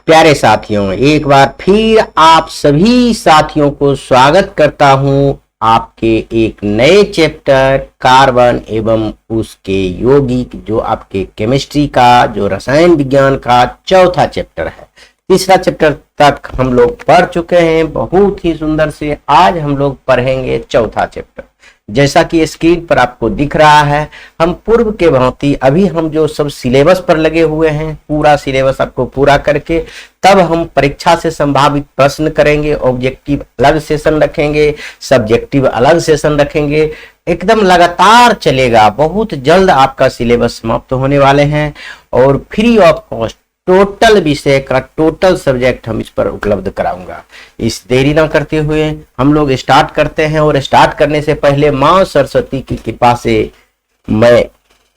प्यारे साथियों, एक बार फिर आप सभी साथियों को स्वागत करता हूं आपके एक नए चैप्टर कार्बन एवं उसके यौगिक, जो आपके केमिस्ट्री का, जो रसायन विज्ञान का चौथा चैप्टर है। तीसरा चैप्टर तक हम लोग पढ़ चुके हैं बहुत ही सुंदर से। आज हम लोग पढ़ेंगे चौथा चैप्टर। जैसा कि स्क्रीन पर आपको दिख रहा है, हम पूर्व के भांति अभी हम जो सब सिलेबस पर लगे हुए हैं, पूरा सिलेबस आपको पूरा करके तब हम परीक्षा से संभावित प्रश्न करेंगे। ऑब्जेक्टिव अलग सेशन रखेंगे, सब्जेक्टिव अलग सेशन रखेंगे। एकदम लगातार चलेगा। बहुत जल्द आपका सिलेबस समाप्त होने वाले हैं और फ्री ऑफ कॉस्ट टोटल विषय का टोटल सब्जेक्ट हम इस पर उपलब्ध कराऊंगा। इस देरी ना करते हुए हम लोग स्टार्ट करते हैं। और स्टार्ट करने से पहले मां सरस्वती की कृपा से मैं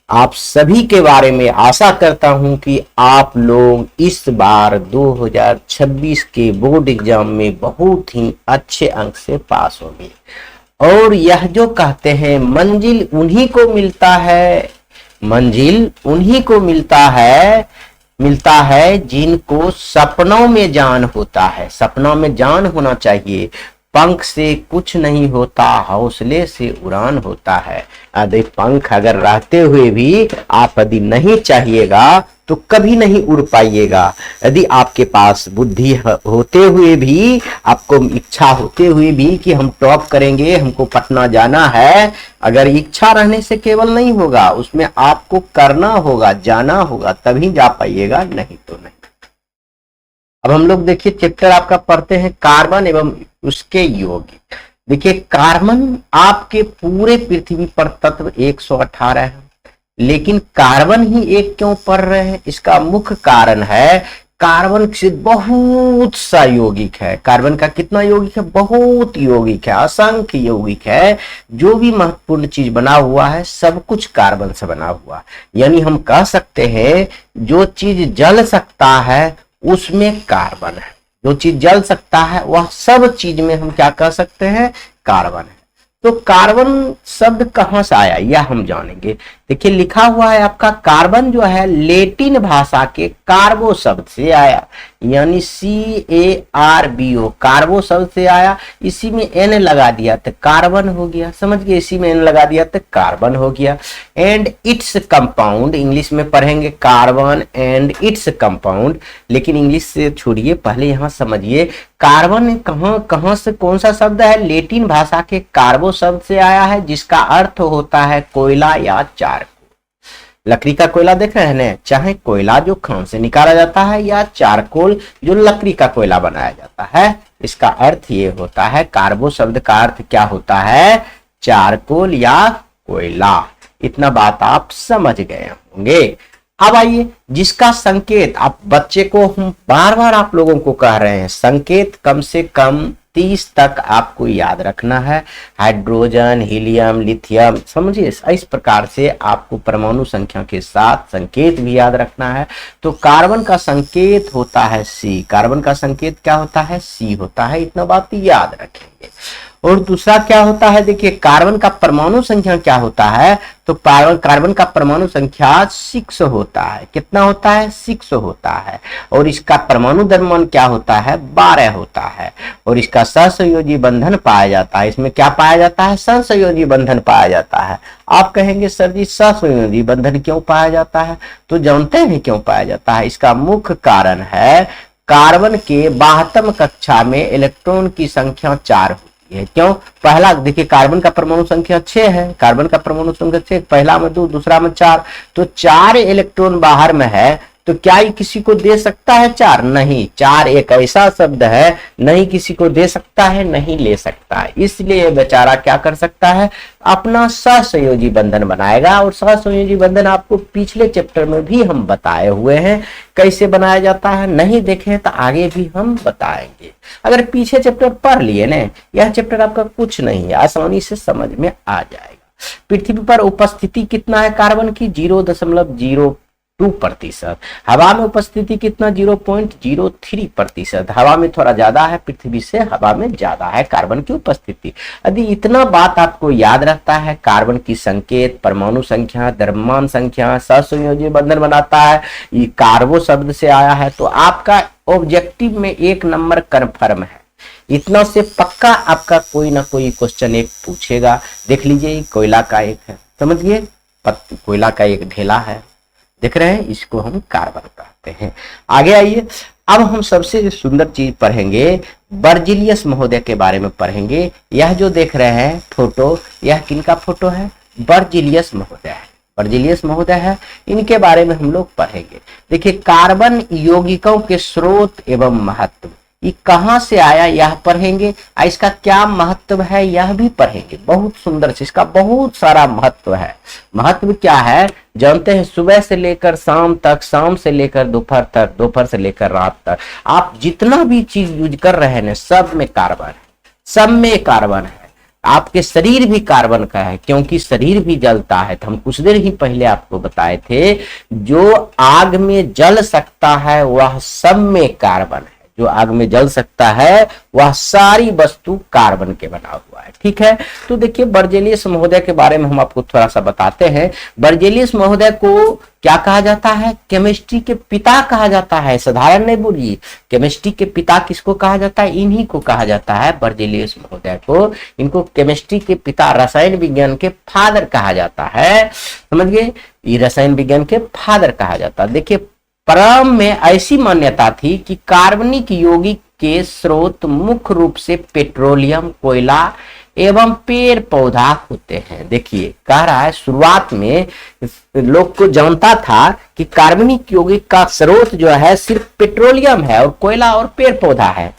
आप सभी के बारे में आशा करता हूं कि आप लोग इस बार 2026 के बोर्ड एग्जाम में बहुत ही अच्छे अंक से पास होंगे। और यह जो कहते हैं मंजिल उन्हीं को मिलता है, मंजिल उन्हीं को मिलता है जिनको सपनों में जान होता है। सपनों में जान होना चाहिए। पंख से कुछ नहीं होता, हौसले से उड़ान होता है। यदि पंख अगर रहते हुए भी आप यदि नहीं चाहिएगा तो कभी नहीं उड़ पाइएगा। यदि आपके पास बुद्धि होते हुए भी, आपको इच्छा होते हुए भी कि हम टॉप करेंगे, हमको पटना जाना है, अगर इच्छा रहने से केवल नहीं होगा, उसमें आपको करना होगा, जाना होगा, तभी जा पाइएगा, नहीं तो नहीं। अब हम लोग देखिए चैप्टर आपका पढ़ते हैं कार्बन एवं उसके यौगिक। देखिए कार्बन आपके पूरे पृथ्वी पर तत्व 118 है, लेकिन कार्बन ही एक क्यों पढ़ रहे हैं? इसका मुख्य कारण है कार्बन से बहुत सा यौगिक है। कार्बन का कितना यौगिक है? बहुत यौगिक है, असंख्य यौगिक है। जो भी महत्वपूर्ण चीज बना हुआ है सब कुछ कार्बन से बना हुआ। यानी हम कह सकते हैं जो चीज जल सकता है उसमें कार्बन है। जो चीज जल सकता है वह सब चीज में हम क्या कह सकते हैं? कार्बन है। तो कार्बन शब्द कहां से आया यह हम जानेंगे। देखिए लिखा हुआ है आपका कार्बन जो है लेटिन भाषा के कार्बो शब्द से आया, यानी CARBO, कार्बो शब्द से आया। इसी में N लगा दिया तो कार्बन हो गया, समझ गए? इसी में N लगा दिया तो कार्बन हो गया। एंड इट्स कंपाउंड, इंग्लिश में पढ़ेंगे कार्बन एंड इट्स कंपाउंड, लेकिन इंग्लिश से छोड़िए, पहले यहां समझिए कार्बन कहां से, कौन सा शब्द है? लेटिन भाषा के कार्बो शब्द से आया है, जिसका अर्थ होता है कोयला या चारकोल। लकड़ी का कोयला देख रहे हैं ना, चाहे कोयला जो खान से निकाला जाता है या चारकोल जो लकड़ी का कोयला बनाया जाता है, इसका अर्थ ये होता है, कार्बो शब्द का अर्थ क्या होता है? चारकोल या कोयला। इतना बात आप समझ गए होंगे। अब आइए, जिसका संकेत आप बच्चे को हम बार बार आप लोगों को कह रहे हैं, संकेत कम से कम 30 तक आपको याद रखना है। हाइड्रोजन, हीलियम, लिथियम, समझिए इस प्रकार से आपको परमाणु संख्या के साथ संकेत भी याद रखना है। तो कार्बन का संकेत होता है C। कार्बन का संकेत क्या होता है? C होता है। इतना बात याद रखेंगे। और दूसरा क्या होता है? देखिए कार्बन का परमाणु संख्या क्या होता है? तो कार्बन का परमाणु संख्या 6 होता है। कितना होता है? 6 होता है। और इसका परमाणु द्रव्यमान क्या होता है? 12 होता है। और इसका सहसंयोजी बंधन पाया जाता है। इसमें क्या पाया जाता है? सहसंयोजी बंधन पाया जाता है। आप कहेंगे सर जी सहसंयोजी बंधन क्यों पाया जाता है? तो जानते हैं क्यों पाया जाता है? इसका मुख्य कारण है कार्बन के 72 कक्षा में इलेक्ट्रॉन की संख्या 4 है। क्यों? पहला देखिए कार्बन का परमाणु संख्या 6 है, कार्बन का परमाणु संख्या 6, पहला में 2, दूसरा में 4, तो 4 इलेक्ट्रॉन बाहर में है। तो क्या ये किसी को दे सकता है 4? नहीं। 4 एक ऐसा शब्द है, नहीं किसी को दे सकता है, नहीं ले सकता है। इसलिए बेचारा क्या कर सकता है? अपना सहसंयोजी बंधन बनाएगा। और सहसंयोजी बंधन आपको पिछले चैप्टर में भी हम बताए हुए हैं कैसे बनाया जाता है। नहीं देखे तो आगे भी हम बताएंगे। अगर पीछे चैप्टर पढ़ लिए ना, यह चैप्टर आपका कुछ नहीं है, आसानी से समझ में आ जाएगा। पृथ्वी पर उपस्थिति कितना है कार्बन की? 0.0 2%। हवा में उपस्थिति कितना 0.03%। हवा में थोड़ा ज्यादा है, पृथ्वी से हवा में ज्यादा है कार्बन की उपस्थिति। यदि इतना बात आपको याद रहता है, कार्बन की संकेत, परमाणु संख्या, द्रव्यमान संख्या, सहसंयोजी बंधन बनाता है, ये कार्बो शब्द से आया है, तो आपका ऑब्जेक्टिव में 1 नंबर कन्फर्म है। इतना से पक्का आपका कोई ना कोई क्वेश्चन एक पूछेगा। देख लीजिए, कोयला का एक है, समझिए, कोयला का एक ढेला है, देख रहे हैं, इसको हम कार्बन कहते हैं। आगे आइए, अब हम सबसे सुंदर चीज पढ़ेंगे, बर्जिलियस महोदय के बारे में पढ़ेंगे। यह जो देख रहे हैं फोटो, यह किनका फोटो है? बर्जिलियस महोदय है, बर्जिलियस महोदय है, इनके बारे में हम लोग पढ़ेंगे। देखिए, कार्बन यौगिकों के स्रोत एवं महत्व, ये कहां से आया यह पढ़ेंगे, इसका क्या महत्व है यह भी पढ़ेंगे। बहुत सुंदर से, इसका बहुत सारा महत्व है। महत्व क्या है जानते हैं? सुबह से लेकर शाम तक, शाम से लेकर दोपहर तक, दोपहर से लेकर रात तक, आप जितना भी चीज यूज कर रहे हैं ना, सब में कार्बन है, सब में कार्बन है। आपके शरीर भी कार्बन का है, क्योंकि शरीर भी जलता है। तो हम कुछ देर ही पहले आपको बताए थे, जो आग में जल सकता है वह सब में कार्बन है। जो आग में जल सकता है वह सारी वस्तु कार्बन के बना हुआ है, ठीक है। तो देखिए, बर्जेलियस महोदय के बारे में हम आपको थोड़ा सा बताते हैं। बर्जेलियस महोदय को क्या कहा जाता है? केमिस्ट्री के पिता कहा जाता है। साधारण नहीं बोलिए, केमिस्ट्री के पिता किसको कहा जाता है? इन्हीं को कहा जाता है, बर्जेलियस महोदय को। इनको केमिस्ट्री के पिता, रसायन विज्ञान के फादर कहा जाता है, समझिए, ये रसायन विज्ञान के फादर कहा जाता है। देखिए, प्रारंभ में ऐसी मान्यता थी कि कार्बनिक यौगिक के स्रोत मुख्य रूप से पेट्रोलियम, कोयला एवं पेड़ पौधा होते हैं। देखिए, कह रहा है शुरुआत में लोग को जानता था कि कार्बनिक यौगिक का स्रोत जो है सिर्फ पेट्रोलियम है और कोयला और पेड़ पौधा है।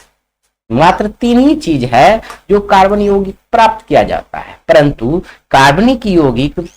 मात्र 3 ही चीज है जो कार्बन यौगिक प्राप्त किया जाता है, परंतु कार्बनिक यौगिक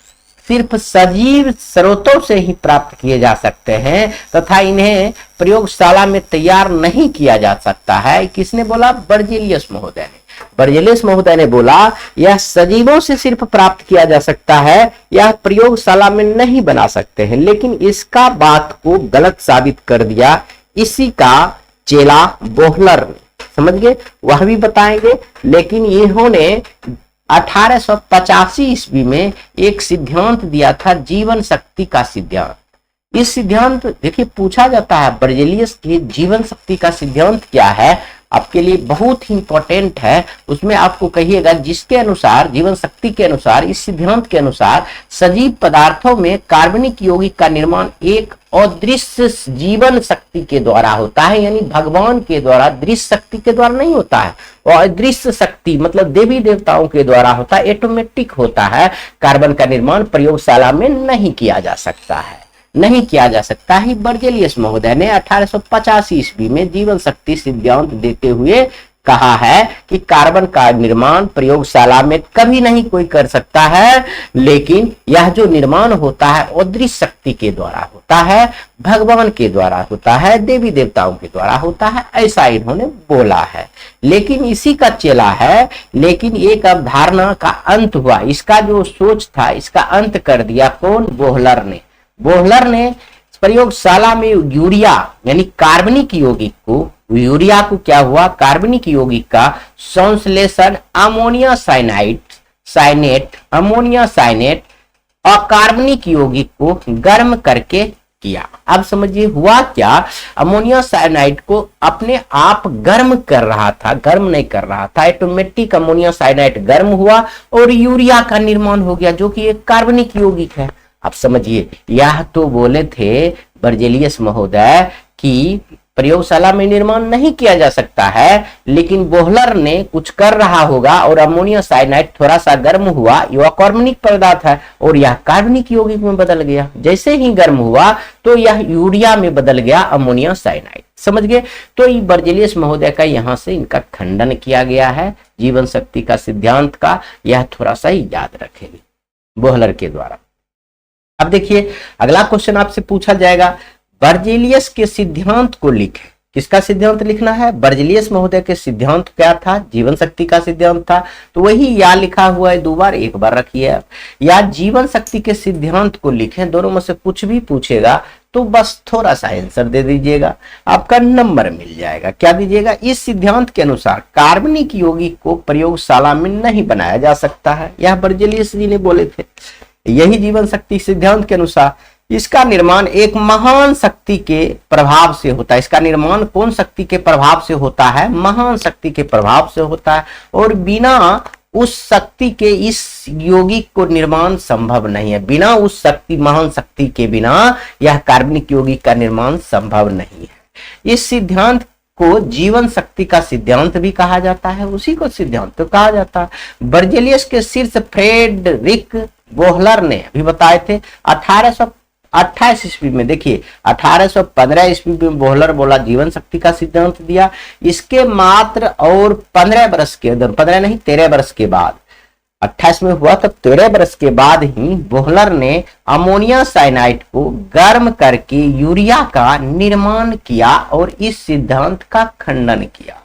सिर्फ सजीव स्रोतों से ही प्राप्त किए जा सकते हैं तथा इन्हें प्रयोगशाला में तैयार नहीं किया जा सकता है। किसने बोला? बर्जेलियस महोदय ने। बर्जेलियस महोदय ने बोला यह सजीवों से सिर्फ प्राप्त किया जा सकता है, यह प्रयोगशाला में नहीं बना सकते हैं। लेकिन इसका बात को गलत साबित कर दिया इसी का चेला बोहलर ने, समझ गए, वह भी बताएंगे। लेकिन इन्होंने 1885 ईस्वी में एक सिद्धांत दिया था, जीवन शक्ति का सिद्धांत। इस सिद्धांत, देखिए, पूछा जाता है बर्जेलियस की जीवन शक्ति का सिद्धांत क्या है, आपके लिए बहुत ही इंपॉर्टेंट है। उसमें आपको कहिएगा, जिसके अनुसार, जीवन शक्ति के अनुसार, इस सिद्धांत के अनुसार सजीव पदार्थों में कार्बनिक यौगिक का निर्माण एक अदृश्य जीवन शक्ति के द्वारा होता है, यानी भगवान के द्वारा, दृश्य शक्ति के द्वारा नहीं होता है। और अदृश्य शक्ति मतलब देवी देवताओं के द्वारा होता है, ऑटोमेटिक होता है। कार्बन का निर्माण प्रयोगशाला में नहीं किया जा सकता है, नहीं किया जा सकता है। बर्जेलियस महोदय ने 1885 ईस्वी में जीवन शक्ति सिद्धांत देते हुए कहा है कि कार्बन का निर्माण प्रयोगशाला में कभी नहीं कोई कर सकता है, लेकिन यह जो निर्माण होता है अदृश्य शक्ति के द्वारा होता है, भगवान के द्वारा होता है, देवी देवताओं के द्वारा होता है, ऐसा इन्होंने बोला है। लेकिन इसी का चेला है, लेकिन एक अवधारणा का अंत हुआ, इसका जो सोच था इसका अंत कर दिया कौन? बोहलर ने। बोहलर ने प्रयोगशाला में यूरिया यानी कार्बनिक यौगिक को, यूरिया को क्या हुआ? कार्बनिक यौगिक का संश्लेषण अमोनिया साइनेट, अमोनिया साइनेट अकार्बनिक यौगिक को गर्म करके किया। अब समझिए हुआ क्या? अमोनिया साइनाइड को अपने आप गर्म कर रहा था, गर्म नहीं कर रहा था, ऑटोमेटिक अमोनिया साइनाइड गर्म हुआ और यूरिया का निर्माण हो गया, जो कि एक कार्बनिक यौगिक है। अब समझिए, यह तो बोले थे बर्जेलियस महोदय कि प्रयोगशाला में निर्माण नहीं किया जा सकता है, लेकिन बोहलर ने कुछ कर रहा होगा और अमोनिया साइनाइड थोड़ा सा गर्म हुआ, यह अकार्बनिक पदार्थ है और यह कार्बनिक यौगिक में बदल गया। जैसे ही गर्म हुआ तो यह यूरिया में बदल गया, अमोनिया साइनाइड, समझ गए। तो ये बर्जेलियस महोदय का यहाँ से इनका खंडन किया गया है जीवन शक्ति का सिद्धांत का, यह थोड़ा सा याद रखेंगे बोहलर के द्वारा। अब देखिए, अगला क्वेश्चन आपसे पूछा जाएगा, बर्जेलियस के सिद्धांत को लिखे। किसका सिद्धांत लिखना है? बर्जिलियस महोदय के सिद्धांत क्या था? जीवन शक्ति का सिद्धांत था। तो वही या लिखा हुआ है, दो बार, एक बार रखिए आप, या जीवन शक्ति के सिद्धांत को लिखें। दोनों में से कुछ भी पूछेगा तो बस थोड़ा सा आंसर दे दीजिएगा, आपका नंबर मिल जाएगा। क्या दीजिएगा? इस सिद्धांत के अनुसार कार्बनिक यौगिक को प्रयोगशाला में नहीं बनाया जा सकता है, यह बर्जिलियस जी ने बोले थे। यही जीवन शक्ति सिद्धांत के अनुसार इसका निर्माण एक महान शक्ति के प्रभाव से होता है। इसका निर्माण कौन शक्ति के प्रभाव से होता है? महान शक्ति के प्रभाव से होता है, और बिना उस शक्ति के इस यौगिक को निर्माण संभव नहीं है। बिना उस शक्ति, महान शक्ति के बिना यह कार्बनिक यौगिक का निर्माण संभव नहीं है। इस सिद्धांत को जीवन शक्ति का सिद्धांत भी कहा जाता है, उसी को सिद्धांत तो कहा जाता है। बर्जेलियस के शीर्ष फ्रेडरिक बोहलर ने अभी बताए थे 1828 ईस्वी में। देखिए 1815 ईस्वी में बोहलर बोला, जीवन शक्ति का सिद्धांत दिया। इसके मात्र और 15 वर्ष के अंदर, 15 नहीं 13 वर्ष के बाद, 28 में हुआ, तब 13 वर्ष के बाद ही बोहलर ने अमोनिया साइनाइड को गर्म करके यूरिया का निर्माण किया और इस सिद्धांत का खंडन किया।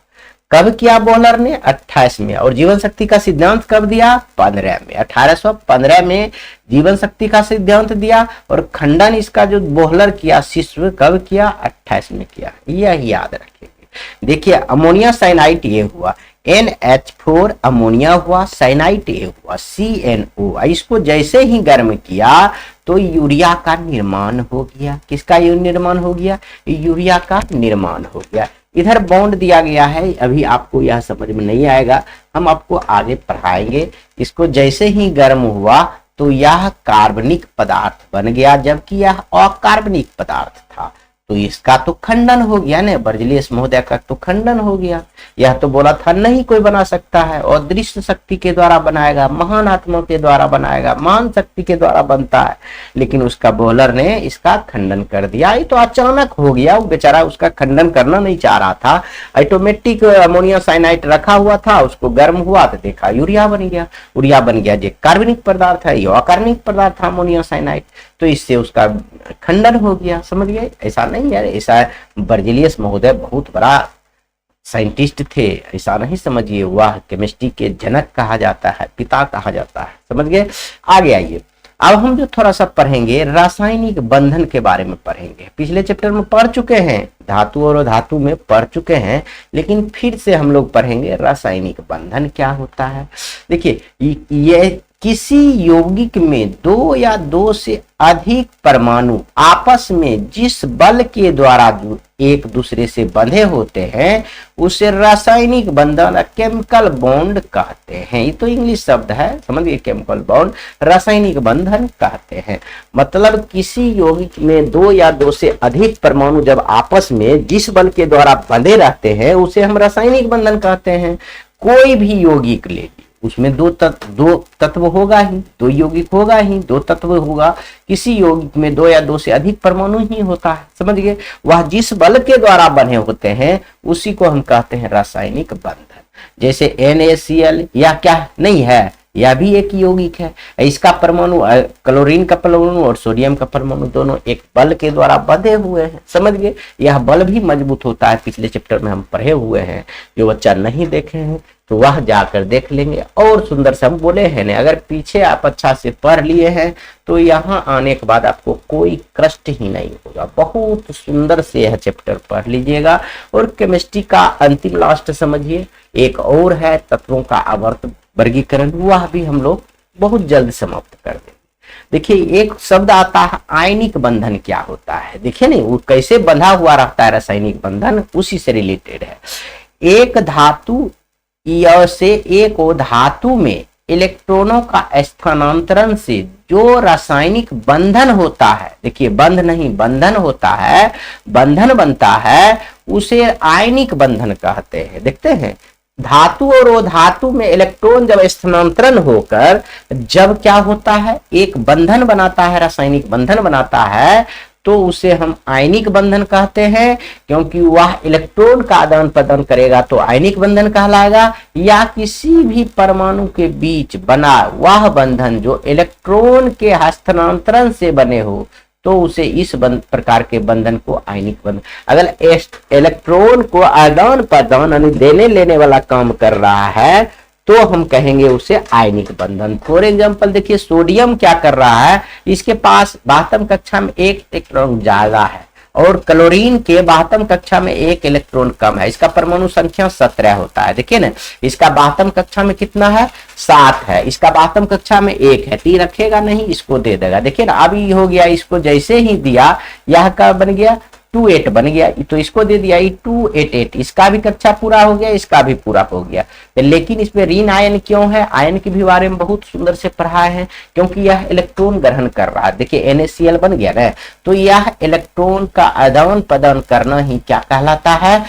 कब किया बोहलर ने? 28 में। और जीवन शक्ति का सिद्धांत कब दिया? 15 में। 1815 में जीवन शक्ति का सिद्धांत दिया और खंडन इसका जो बोहलर किया, शिष्य कब किया? 28 में किया। यह याद रखेंगे। देखिए अमोनिया साइनाइड ये हुआ, NH4 अमोनिया हुआ, साइनाइड ये हुआ, CNO। इसको जैसे ही गर्म किया तो यूरिया का निर्माण हो गया। किसका निर्माण हो गया? यूरिया का निर्माण हो गया। इधर बॉन्ड दिया गया है, अभी आपको यह समझ में नहीं आएगा, हम आपको आगे पढ़ाएंगे। इसको जैसे ही गर्म हुआ तो यह कार्बनिक पदार्थ बन गया, जबकि यह अकार्बनिक पदार्थ था। तो इसका तो खंडन हो गया ना, बर्जिलियस महोदय का तो खंडन हो गया। यह तो बोला था नहीं कोई बना सकता है, और दृश्य शक्ति के द्वारा बनाएगा, महान आत्मा के द्वारा बनाएगा, महान शक्ति के द्वारा बनता है। लेकिन उसका बोहलर ने इसका खंडन कर दिया। ये तो अचानक हो गया, वो बेचारा उसका खंडन करना नहीं चाह रहा था। ऑटोमेटिक अमोनिया साइनाइड रखा हुआ था, उसको गर्म हुआ तो देखा यूरिया बन गया। यूरिया बन गया जो कार्बनिक पदार्थ है, ये अकार्बनिक पदार्थ था अमोनिया साइनाइड, तो इससे उसका खंडन हो गया। समझ गए? ऐसा नहीं है, ऐसा बर्जिलियस महोदय बहुत बड़ा साइंटिस्ट थे, ऐसा नहीं समझिए। वह केमिस्ट्री के जनक कहा जाता है, पिता कहा जाता है। समझ गए? आगे आइए, अब हम जो थोड़ा सा पढ़ेंगे रासायनिक बंधन के बारे में पढ़ेंगे। पिछले चैप्टर में पढ़ चुके हैं, धातु और धातु में पढ़ चुके हैं, लेकिन फिर से हम लोग पढ़ेंगे रासायनिक बंधन क्या होता है। देखिए ये किसी यौगिक में दो या दो से अधिक परमाणु आपस में जिस बल के द्वारा एक दूसरे से बंधे होते हैं उसे रासायनिक बंधन, केमिकल बॉन्ड कहते हैं। ये तो इंग्लिश शब्द है, समझिए, केमिकल बॉन्ड रासायनिक बंधन कहते हैं। मतलब किसी यौगिक में दो या दो से अधिक परमाणु जब आपस में जिस बल के द्वारा बंधे रहते हैं उसे हम रासायनिक बंधन कहते हैं। कोई भी यौगिक ले, उसमें दो तत्व होगा ही, दो यौगिक होगा ही, दो तत्व होगा। किसी यौगिक में दो या दो से अधिक परमाणु ही होता है। समझ गए? वह जिस बल के द्वारा बने होते हैं उसी को हम कहते हैं रासायनिक बंधन। जैसे NaCl, या क्या नहीं है, यह भी एक यौगिक है। इसका परमाणु, क्लोरीन का परमाणु और सोडियम का परमाणु दोनों एक बल के द्वारा बंधे हुए हैं। समझ गए? यह बल भी मजबूत होता है, पिछले चैप्टर में हम पढ़े हुए हैं। जो बच्चा नहीं देखे हैं तो वह जाकर देख लेंगे। और सुंदर से हम बोले हैं ना, अगर पीछे आप अच्छा से पढ़ लिए हैं तो यहाँ आने के बाद आपको कोई कष्ट ही नहीं होगा। बहुत सुंदर से यह चैप्टर पढ़ लीजिएगा। और केमिस्ट्री का अंतिम लास्ट समझिए, एक और है तत्वों का आवर्त वर्गीकरण, वह भी हम लोग बहुत जल्द समाप्त कर देंगे। देखिए एक शब्द आता है आयनिक बंधन, क्या होता है? देखिए नहीं, वो कैसे बंधा हुआ रहता है रासायनिक बंधन, उसी से रिलेटेड है। एक धातु से एक धातु में इलेक्ट्रॉनों का स्थानांतरण से जो रासायनिक बंधन होता है, देखिए बंध नहीं बंधन होता है, बंधन बनता है, उसे आयनिक बंधन कहते हैं। देखते हैं, धातु और वो धातु में इलेक्ट्रॉन जब स्थानांतरण होकर जब क्या होता है, एक बंधन बनाता है, रासायनिक बंधन बनाता है, तो उसे हम आयनिक बंधन कहते हैं। क्योंकि वह इलेक्ट्रॉन का आदान प्रदान करेगा तो आयनिक बंधन कहलाएगा। या किसी भी परमाणु के बीच बना वह बंधन जो इलेक्ट्रॉन के हस्तांतरण से बने हो तो उसे इस प्रकार के बंधन को आयनिक बंधन। अगर इलेक्ट्रॉन को आदान प्रदान यानी देने लेने वाला काम कर रहा है तो हम कहेंगे उसे आयनिक बंधन। फॉर एग्जांपल देखिए सोडियम क्या कर रहा है, इसके पास 72 कक्षा में एक इलेक्ट्रॉन ज्यादा है और क्लोरीन के 72 कक्षा में एक इलेक्ट्रॉन कम है। इसका परमाणु संख्या 17 होता है। देखिए ना, इसका 72 कक्षा में कितना है, 7 है। इसका 72 कक्षा में 1 है, 3 रखेगा नहीं, इसको दे देगा। देखिए ना, अभी हो गया, इसको जैसे ही दिया यह क्या बन गया, 28 बन गया, तो इसको दे दिया 288। इसका भी कक्षा पूरा हो गया, इसका भी पूरा हो गया। लेकिन इसमें ऋण आयन क्यों है, आयन के भी बारे में बहुत सुंदर से पढ़ा है, क्योंकि यह इलेक्ट्रॉन ग्रहण कर रहा है। देखिए NaCl बन गया ना, तो यह इलेक्ट्रॉन का आदान प्रदान करना ही क्या कहलाता है,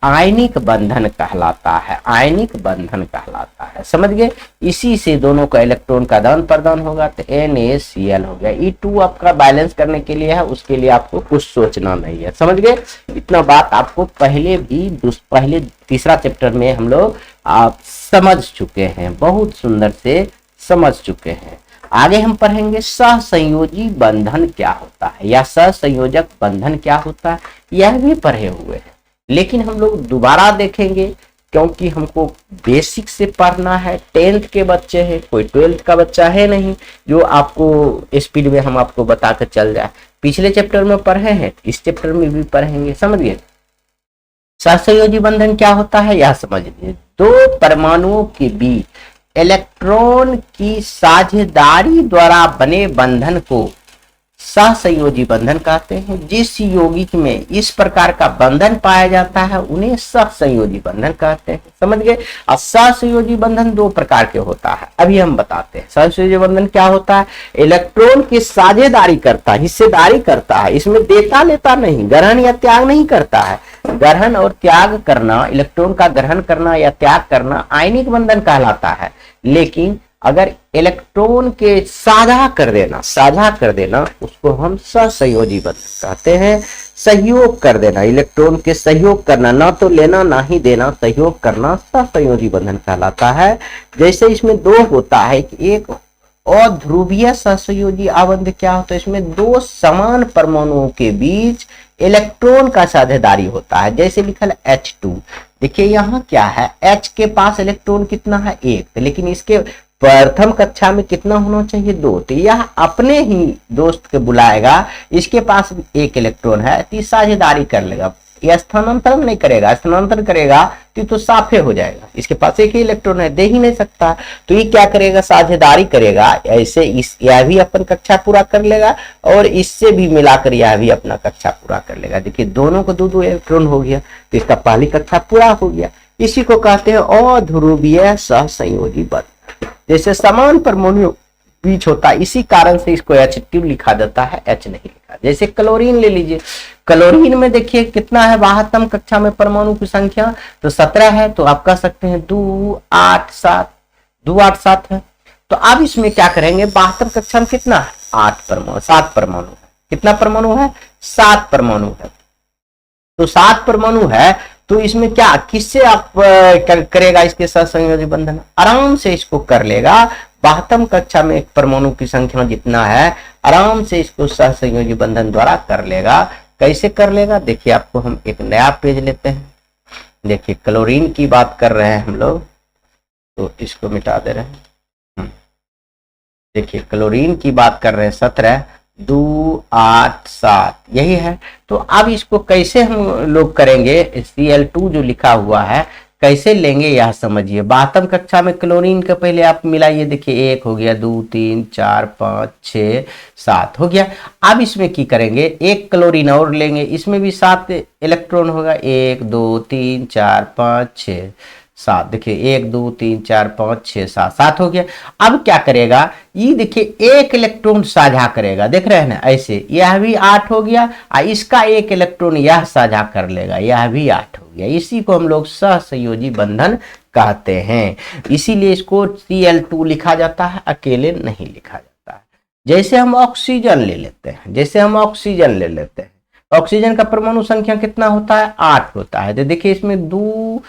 आयनिक बंधन कहलाता है। आयनिक बंधन कहलाता है, समझ गए। इसी से दोनों का इलेक्ट्रॉन का आदान प्रदान होगा तो NaCl हो गया। E2 आपका बैलेंस करने के लिए है, उसके लिए आपको कुछ सोचना नहीं है, समझ गए। इतना बात आपको पहले तीसरा चैप्टर में हम लोग आप समझ चुके हैं, बहुत सुंदर से समझ चुके हैं। आगे हम पढ़ेंगे सहसंयोजी बंधन क्या होता है या सहसंयोजक बंधन क्या होता है, यह भी पढ़े हुए हैं, लेकिन हम लोग दोबारा देखेंगे क्योंकि हमको बेसिक से पढ़ना है। 10th के बच्चे हैं, कोई 12th का बच्चा है नहीं जो आपको स्पीड में हम आपको बता कर चल जाए। पिछले चैप्टर में पढ़े हैं, इस चैप्टर में भी पढ़ेंगे, समझिए। सहसंयोजी बंधन क्या होता है यह समझिए। दो परमाणुओं के बीच इलेक्ट्रॉन की साझेदारी द्वारा बने बंधन को सहसंयोजी बंधन कहते हैं। जिस यौगिक में इस प्रकार का बंधन पाया जाता है उन्हें सहसंयोजी बंधन कहते हैं, समझ गए। और सहसंयोजी बंधन 2 प्रकार के होता है, अभी हम बताते हैं। सहसंयोजी बंधन क्या होता है, इलेक्ट्रॉन की साझेदारी करता है, हिस्सेदारी करता है, इसमें देता लेता नहीं, ग्रहण या त्याग नहीं करता है। ग्रहण और त्याग करना, इलेक्ट्रॉन का ग्रहण करना या त्याग करना आयनिक बंधन कहलाता है। लेकिन अगर इलेक्ट्रॉन के साझा कर देना उसको हम सहसंयोजी बंधन कहते हैं। सहयोग कर देना, इलेक्ट्रॉन के सहयोग करना, ना तो लेना ना ही देना, सहयोग करना सहसंयोजी बंधन कहलाता है। जैसे इसमें 2 होता है कि एक अध्रुवीय सहसंयोजी आबंध क्या होता है, इसमें 2 समान परमाणुओं के बीच इलेक्ट्रॉन का साझेदारी होता है। जैसे लिखा है H2, देखिए यहाँ क्या है, H के पास इलेक्ट्रॉन कितना है, 1, लेकिन इसके प्रथम कक्षा में कितना होना चाहिए, 2, तो यह अपने ही दोस्त के बुलाएगा, इसके पास 1 इलेक्ट्रॉन है तो साझेदारी कर लेगा। यह स्थानांतरण नहीं करेगा, स्थानांतरण करेगा तो साफे हो जाएगा, इसके पास 1 ही इलेक्ट्रॉन है, दे ही नहीं सकता, तो ये क्या करेगा, साझेदारी करेगा। ऐसे यह भी अपन कक्षा पूरा कर लेगा और इससे भी मिलाकर यह भी अपना कक्षा पूरा कर लेगा। देखिए दोनों को 2-2 इलेक्ट्रॉन हो गया, तो इसका पहली कक्षा पूरा हो गया। इसी को कहते हैं अध्रुवीय सहसंयोजी बंधन। जैसे समान परमाणु बीच होता है, इसी कारण से इसको H2 लिखा जाता है, H नहीं लिखा। जैसे क्लोरीन ले लीजिए, क्लोरीन में देखिए कितना है, 72 कक्षा में परमाणु की संख्या तो 17 है, तो आप कह सकते हैं 287 है। तो अब इसमें क्या करेंगे, 72 कक्षा में कितना है, 7 परमाणु है। कितना परमाणु है, 7 परमाणु है। तो 7 परमाणु है, तो इसमें क्या किससे आप करेगा इसके सहसंयोजी बंधन, आराम से इसको कर लेगा। 72 कक्षा में एक परमाणु की संख्या जितना है, आराम से इसको सहसंयोजी बंधन द्वारा कर लेगा। कैसे कर लेगा, देखिए आपको हम एक नया पेज लेते हैं। देखिए क्लोरीन की बात कर रहे हैं हम लोग, तो इसको मिटा दे रहे हैं। देखिए क्लोरीन की बात कर रहे हैं, 17 287 यही है। तो अब इसको कैसे हम लोग करेंगे, Cl2 जो लिखा हुआ है कैसे लेंगे यह समझिए। 72 कक्षा में क्लोरीन के पहले आप मिलाइए, देखिए 1 हो गया, 2 3 4 5 6 7 हो गया। अब इसमें की करेंगे, 1 क्लोरीन और लेंगे, इसमें भी 7 इलेक्ट्रॉन होगा, 1 2 3 4 5 6 7। देखिए 1 2 3 4 5 6 7 हो गया। अब क्या करेगा, ये देखिए 1 इलेक्ट्रॉन साझा करेगा, देख रहे हैं ना, ऐसे यह भी 8 हो गया और इसका 1 इलेक्ट्रॉन यह साझा कर लेगा, यह भी 8 हो गया। इसी को हम लोग सहसंयोजी बंधन कहते हैं। इसीलिए इसको Cl2 लिखा जाता है, अकेले नहीं लिखा जाता है। जैसे हम ऑक्सीजन ले लेते हैं, ऑक्सीजन का परमाणु संख्या कितना होता है, 8 होता है। तो देखिए इसमें 2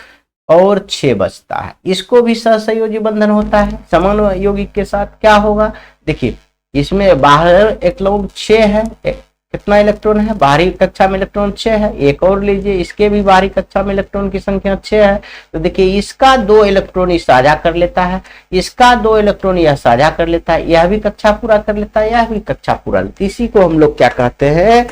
और 6 बचता है, इसको भी सहसंयोजी बंधन होता है। समान यौगिक के साथ क्या होगा, देखिए इसमें बाहर इलेक्ट्रॉन 6 है। कितना इलेक्ट्रॉन है बाहरी कक्षा में? इलेक्ट्रॉन 6 है। एक और लीजिए, इसके भी बाहरी कक्षा में इलेक्ट्रॉन की संख्या 6 है। तो देखिए इसका 2 इलेक्ट्रॉन साझा कर लेता है, इसका 2 इलेक्ट्रॉन यह साझा कर लेता है, यह भी कक्षा पूरा कर लेता है, यह भी कक्षा पूरा लेता है। इसी को हम लोग क्या कहते हैं?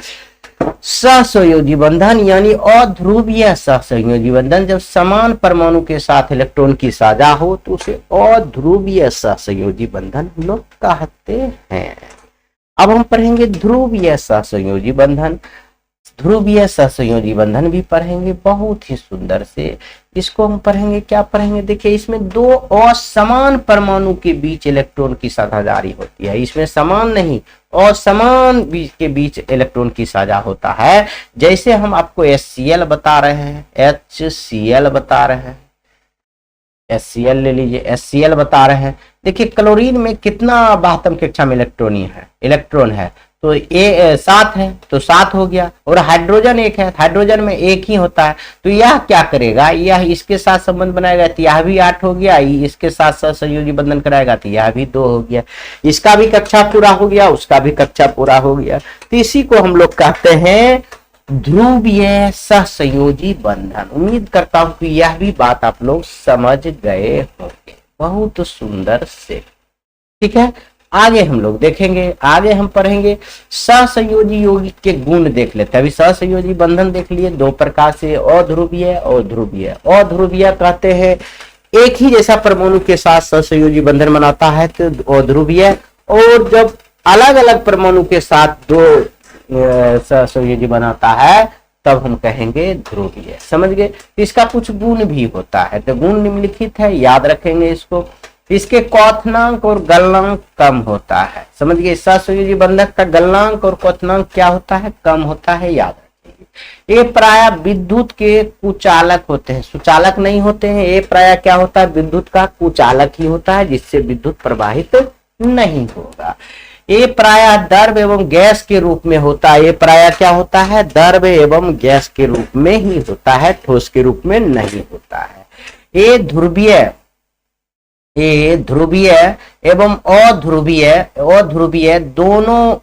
सहसंयोजी बंधन, यानी अध्रुवीय सहसंयोजी बंधन। जब समान परमाणु के साथ इलेक्ट्रॉन की साझा हो तो उसे अध्रुवीय सहसंयोजी बंधन हम लोग कहते हैं। अब हम पढ़ेंगे ध्रुवीय सहसंयोजी बंधन। ध्रुवीय सहसंयोजी बंधन भी पढ़ेंगे बहुत ही सुंदर से। इसको हम पढ़ेंगे, क्या पढ़ेंगे? देखिए इसमें 2 असमान परमाणु के बीच इलेक्ट्रॉन की साझेदारी होती है। इसमें समान नहीं, असमान के बीच इलेक्ट्रॉन की साझा होता है। जैसे हम आपको HCl बता रहे हैं, HCl बता रहे हैं, HCl ले लीजिए, HCl बता रहे हैं। देखिए क्लोरीन में कितना 72 कक्षा में इलेक्ट्रॉन है, तो ये 7 है तो 7 हो गया। और हाइड्रोजन 1 है, हाइड्रोजन में 1 ही होता है। तो यह क्या करेगा? यह इसके साथ संबंध बनाएगा तो यह भी 8 हो गया, इसके साथ सहसंयोजी बंधन कराएगा तो यह भी 2 हो गया। इसका भी कक्षा पूरा हो गया, उसका भी कक्षा पूरा हो गया। तो इसी को हम लोग कहते हैं ध्रुवीय सहसंयोजी बंधन। उम्मीद करता हूं कि यह भी बात आप लोग समझ गए होंगे बहुत सुंदर से। ठीक है, आगे हम लोग देखेंगे, आगे हम पढ़ेंगे सहसंयोजी यौगिक के गुण देख लेते हैं। अभी सहसंयोजी बंधन देख लिए 2 प्रकार से, अध्रुवीय और ध्रुवीय। अध्रुवीय कहते हैं एक ही जैसा परमाणु के साथ सहसंयोजी बंधन बनाता है तो अध्रुवीय, और जब अलग अलग परमाणु के साथ 2 सहसंयोजी बनाता है तब हम कहेंगे ध्रुवीय। समझ गए? इसका कुछ गुण भी होता है, तो गुण निम्नलिखित है, याद रखेंगे इसको। इसके क्वथनांक और गलनांक कम होता है। समझ गए? सहसंयोजी बंधक का गलनांक और क्वथनांक क्या होता है? कम होता है, याद रखेंगे। ये प्राय विद्युत के कुचालक होते हैं, सुचालक नहीं होते हैं। ये प्राय क्या होता है? विद्युत का कुचालक ही होता है, जिससे विद्युत प्रवाहित नहीं होगा। ये प्राय द्रव एवं गैस के रूप में होता है। ये प्राय क्या होता है? द्रव एवं गैस के रूप में ही होता है, ठोस के रूप में नहीं होता है। ये ध्रुवीय एवं अध्रुवीय दोनों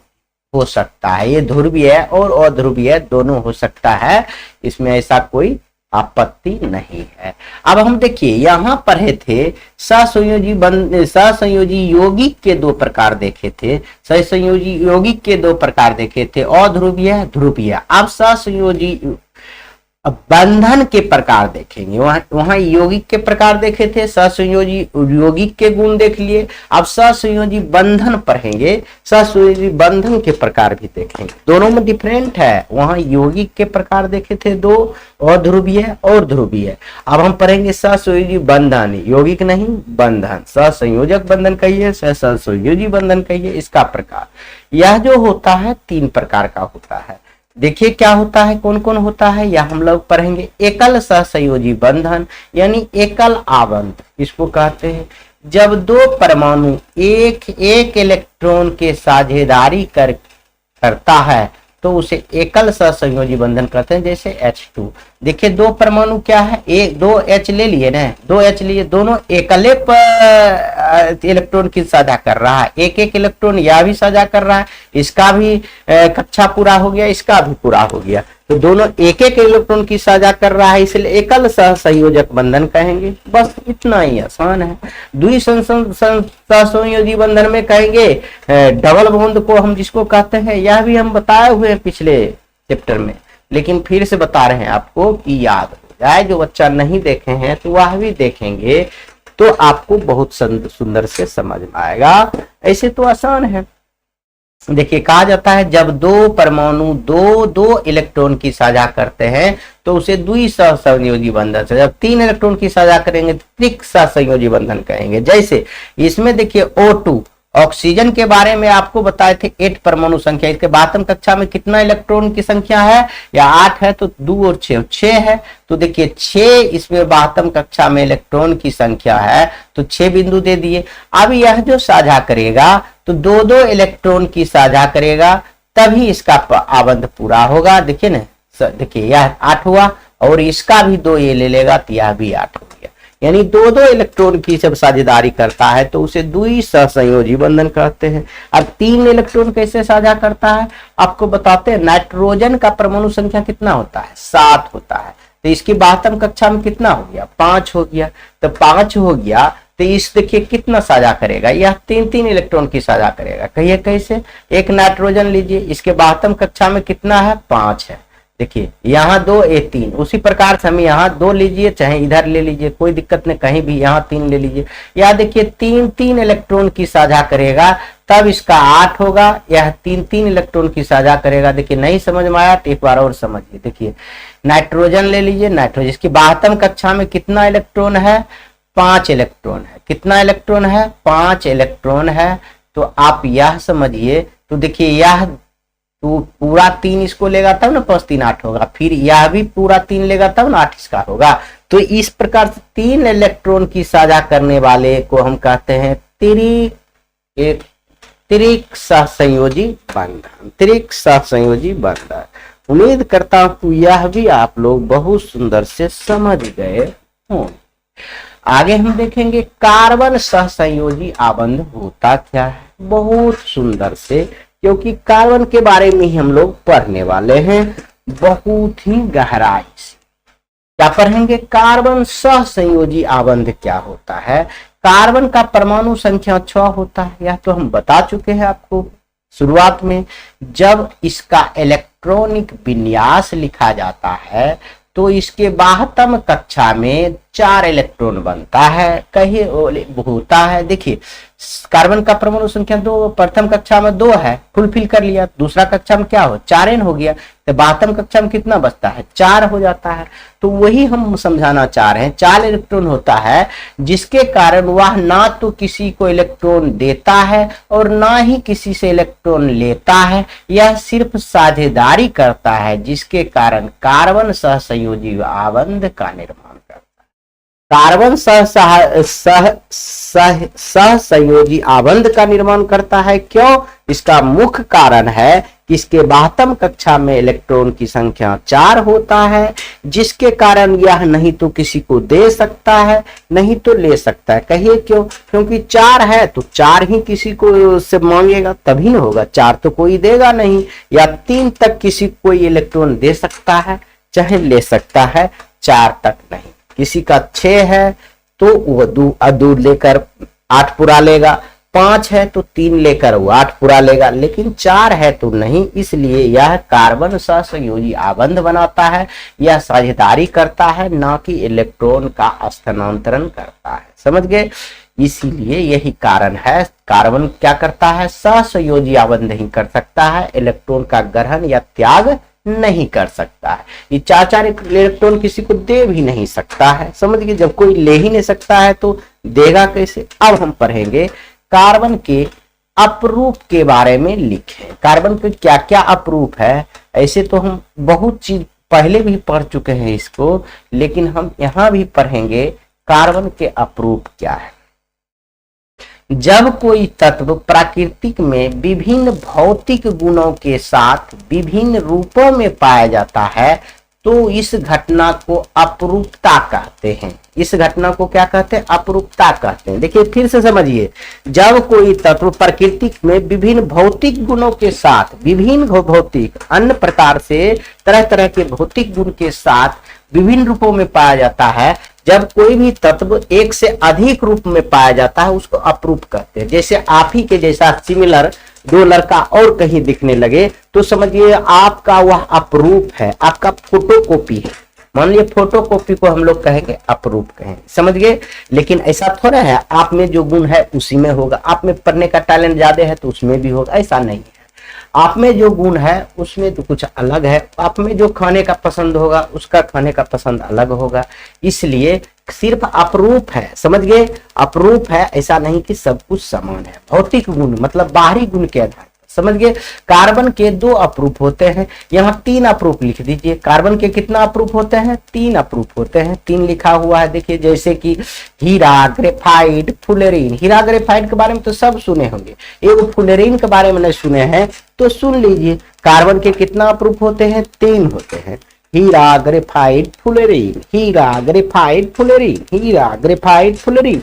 हो सकता है। ये ध्रुवीय और अध्रुवीय दोनों हो सकता है, इसमें ऐसा कोई आपत्ति नहीं है। अब हम देखिए यहाँ पढ़े थे सहसंयोजी यौगिक के 2 प्रकार देखे थे। सहसंयोजी यौगिक के 2 प्रकार देखे थे, अध्रुवीय, ध्रुवीय। अब सहसंयोजी बंधन के प्रकार देखेंगे। वहां यौगिक के प्रकार देखे थे, सहसंयोजी यौगिक के गुण देख लिए। अब सहसंयोजी बंधन पढ़ेंगे, सहसंयोजी बंधन के प्रकार भी देखेंगे। दोनों में डिफरेंट है। वहां यौगिक के प्रकार देखे थे 2, अध्रुवीय और ध्रुवीय। अब हम पढ़ेंगे सहसंयोजी बंधन, यौगिक नहीं बंधन। सहसंयोजक बंधन कहिए, सहसंयोजी बंधन कहिए। इसका प्रकार यह जो होता है 3 प्रकार का होता है। देखिए क्या होता है, कौन कौन होता है, यह हम लोग पढ़ेंगे। एकल सहसंयोजी बंधन यानी एकल आबंध, इसको कहते हैं जब 2 परमाणु एक इलेक्ट्रॉन के साझेदारी करता है तो उसे एकल सहसंयोजी बंधन कहते हैं। जैसे H2, देखिए 2 परमाणु क्या है, 2 H ले लिए ना, 2 H लिए, दोनों एकले इलेक्ट्रॉन की साझा कर रहा है। एक इलेक्ट्रॉन यह भी साझा कर रहा है, इसका भी कक्षा पूरा हो गया, इसका भी पूरा हो गया, तो दोनों एक इलेक्ट्रॉन की साझा कर रहा है, इसलिए एकल सहसंयोजक बंधन कहेंगे। बस इतना ही आसान है। द्वि सहसंयोजी बंधन में कहेंगे डबल बॉन्ड को हम जिसको कहते हैं, यह भी हम बताए हुए हैं पिछले चैप्टर में, लेकिन फिर से बता रहे हैं आपको कि याद हो जाए। जो बच्चा नहीं देखे हैं तो वह भी देखेंगे तो आपको बहुत सुंदर से समझ में आएगा। ऐसे तो आसान है। देखिए कहा जाता है जब 2 परमाणु दो इलेक्ट्रॉन की साझा करते हैं तो उसे द्वि सहसंयोजी बंधन से, जब 3 इलेक्ट्रॉन की साझा करेंगे त्रिक सहसंयोजी बंधन कहेंगे। जैसे इसमें देखिए O2 ऑक्सीजन के बारे में आपको बताए थे 8 परमाणु संख्या। इसके 12वीं कक्षा में कितना इलेक्ट्रॉन की संख्या है, या 8 है, तो 2 और 6 है। तो देखिए 6 इसमें 12वीं कक्षा में इलेक्ट्रॉन की संख्या है, तो 6 बिंदु दे दिए। अब यह जो साझा करेगा तो 2 इलेक्ट्रॉन की साझा करेगा, तभी इसका आबंध पूरा होगा। देखिए ना, देखिए यह 8 हुआ और इसका भी 2 ये ले लेगा तो यह भी 8 हो गया। यानी दो दो इलेक्ट्रॉन की जब साझेदारी करता है तो उसे द्वि सहसंयोजी बंधन कहते हैं। अब 3 इलेक्ट्रॉन कैसे साझा करता है आपको बताते हैं। नाइट्रोजन का परमाणु संख्या कितना होता है? 7 होता है। तो इसकी 72 कक्षा में कितना हो गया? 5 हो गया। तो 5 हो गया तो इस देखिए कितना साझा करेगा? यह 3 इलेक्ट्रॉन की साझा करेगा। कहिए कैसे? एक नाइट्रोजन लीजिए, इसके 72 कक्षा में कितना है? 5 है। देखिए यहाँ 2 ये 3, उसी प्रकार से हम यहाँ 2 लीजिए चाहे इधर ले लीजिए, कोई दिक्कत नहीं, कहीं भी यहाँ 3 ले लीजिए। यहाँ देखिए 3 इलेक्ट्रॉन की साझा करेगा तब इसका 8 होगा। यह 3 इलेक्ट्रॉन की साझा करेगा। देखिए नहीं समझ में आया तो एक बार और समझिए। देखिए नाइट्रोजन ले लीजिए, नाइट्रोजन इसकी 72 कक्षा में कितना इलेक्ट्रॉन है? 5 इलेक्ट्रॉन है। कितना इलेक्ट्रॉन है? 5 इलेक्ट्रॉन है। तो आप यह समझिए, तो देखिए यह तो पूरा 3 इसको लेगा तब ना 5 3 8 होगा, फिर यह भी पूरा 3 लेगा तब ना 8 इसका होगा। तो इस प्रकार से 3 इलेक्ट्रॉन की साझा करने वाले को हम कहते हैं त्रिक सहसंयोजी बंधन। त्रिक सहसंयोजी बंधन। उम्मीद करता हूं यह भी आप लोग बहुत सुंदर से समझ गए होंगे। आगे हम देखेंगे कार्बन सहसंयोजी आबंध होता क्या है, बहुत सुंदर से, क्योंकि कार्बन के बारे में ही हम लोग पढ़ने वाले हैं बहुत ही गहराई से। क्या पढ़ेंगे? कार्बन सहसंयोजी आबंध क्या होता है। कार्बन का परमाणु संख्या 6 होता है, यह तो हम बता चुके हैं आपको शुरुआत में। जब इसका इलेक्ट्रॉनिक विन्यास लिखा जाता है तो इसके 72 कक्षा में 4 इलेक्ट्रॉन बनता है। कहिए होता है। देखिए कार्बन का परमाणु संख्या 2, प्रथम कक्षा में 2 है, फुलफिल कर लिया। दूसरा कक्षा में क्या हो? 4 हो गया। तो 72 कक्षा में कितना बचता है? 4 हो जाता है। तो वही हम समझाना चाह रहे हैं। 4 इलेक्ट्रॉन होता है जिसके कारण वह ना तो किसी को इलेक्ट्रॉन देता है और ना ही किसी से इलेक्ट्रॉन लेता है। यह सिर्फ साझेदारी करता है, जिसके कारण कार्बन सहसंयोजी आबंध का निर्माण करता है। कार्बन सहसंयोजी आबंध का निर्माण करता है। क्यों? इसका मुख्य कारण है कि इसके 72 कक्षा में इलेक्ट्रॉन की संख्या 4 होता है, जिसके कारण यह नहीं तो किसी को दे सकता है नहीं तो ले सकता है। कहिए क्यों? क्योंकि 4 है तो 4 ही किसी को से मांगेगा तभी ना होगा, 4 तो कोई देगा नहीं। या 3 तक किसी को कोई इलेक्ट्रॉन दे सकता है चाहे ले सकता है, 4 तक नहीं। किसी का 6 है तो वो 2 लेकर 8 पूरा लेगा, 5 है तो 3 लेकर वो 8 पूरा लेगा, लेकिन 4 है तो नहीं। इसलिए यह कार्बन सहसंयोजी आबंध बनाता है, यह साझेदारी करता है, ना कि इलेक्ट्रॉन का स्थानांतरण करता है। समझ गए? इसीलिए यही कारण है कार्बन क्या करता है? सहसंयोजी आबंध नहीं कर सकता है, इलेक्ट्रॉन का ग्रहण या त्याग नहीं कर सकता है। ये 4 इलेक्ट्रॉन किसी को दे भी नहीं सकता है। समझ गए? जब कोई ले ही नहीं सकता है तो देगा कैसे? अब हम पढ़ेंगे कार्बन के अपरूप के बारे में लिखे। कार्बन के क्या क्या अपरूप है। ऐसे तो हम बहुत चीज पहले भी पढ़ चुके हैं इसको, लेकिन हम यहां भी पढ़ेंगे कार्बन के अपरूप क्या है। जब कोई तत्व प्राकृतिक में विभिन्न भौतिक गुणों के साथ विभिन्न रूपों में पाया जाता है तो इस घटना को अपरूपता कहते हैं। इस घटना को क्या कहते हैं? अपरूपता कहते हैं। देखिए फिर से समझिए, जब कोई तत्व प्रकृति में विभिन्न भौतिक गुणों के साथ, विभिन्न भौतिक अन्य प्रकार से तरह तरह के भौतिक गुण के साथ विभिन्न रूपों में पाया जाता है, जब कोई भी तत्व एक से अधिक रूप में पाया जाता है उसको अपरूप कहते हैं। जैसे आप ही के जैसा सिमिलर 2 लड़का और कहीं दिखने लगे तो समझिए आपका वह अपरूप है, आपका फोटोकॉपी है। मान लिया फोटोकॉपी को हम लोग कहेंगे अपरूप कहेंगे। समझ गए? लेकिन ऐसा थोड़ा है आप में जो गुण है उसी में होगा, आप में पढ़ने का टैलेंट ज्यादा है तो उसमें भी होगा, ऐसा नहीं है। आप में जो गुण है उसमें तो कुछ अलग है, आप में जो खाने का पसंद होगा उसका खाने का पसंद अलग होगा। इसलिए सिर्फ अपरूप है। समझ गए? अपरूप है, ऐसा नहीं कि सब कुछ समान है। भौतिक गुण मतलब बाहरी गुण के आधार पर। समझ गए? कार्बन के 2 अपरूप होते हैं, यहाँ 3 अपरूप लिख दीजिए। कार्बन के कितना अपरूप होते हैं? 3 अपरूप होते हैं। 3 लिखा हुआ है। देखिए जैसे कि हीरा, ग्रेफाइट, फुलेरीन। हीरा ग्रेफाइट के बारे में तो सब सुने होंगे, एगो फुलेरीन के बारे में नहीं सुने हैं तो सुन लीजिए। कार्बन के कितना अपरूप होते हैं? 3 होते हैं। हीरा ग्रेफाइट फुलेरीन, हीरा ग्रेफाइट फुलेरीन, हीरा ग्रेफाइट फुलेरीन।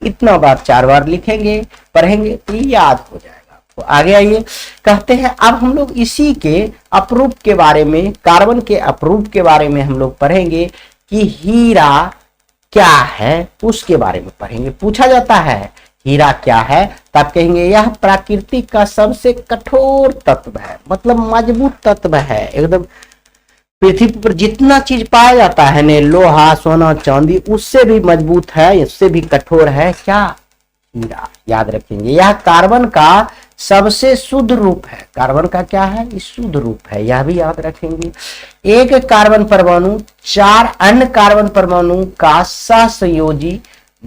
इतना बार 4 बार लिखेंगे, पढ़ेंगे तो याद हो जाएगा। तो आगे आइए, कहते हैं अब हम लोग इसी के अपरूप के बारे में, कार्बन के अपरूप के बारे में हम लोग पढ़ेंगे कि हीरा क्या है, उसके बारे में पढ़ेंगे। पूछा जाता है हीरा क्या है, तब कहेंगे यह प्रकृति का सबसे कठोर तत्व है, मतलब मजबूत तत्व है एकदम। पृथ्वी पर जितना चीज पाया जाता है ने, लोहा सोना चांदी, उससे भी मजबूत है, इससे भी कठोर है क्या, हीरा। याद रखेंगे यह कार्बन का सबसे शुद्ध रूप है। कार्बन का क्या है, ये शुद्ध रूप है, यह भी याद रखेंगे। एक कार्बन परमाणु 4 अन्य कार्बन परमाणु का सहसंयोजी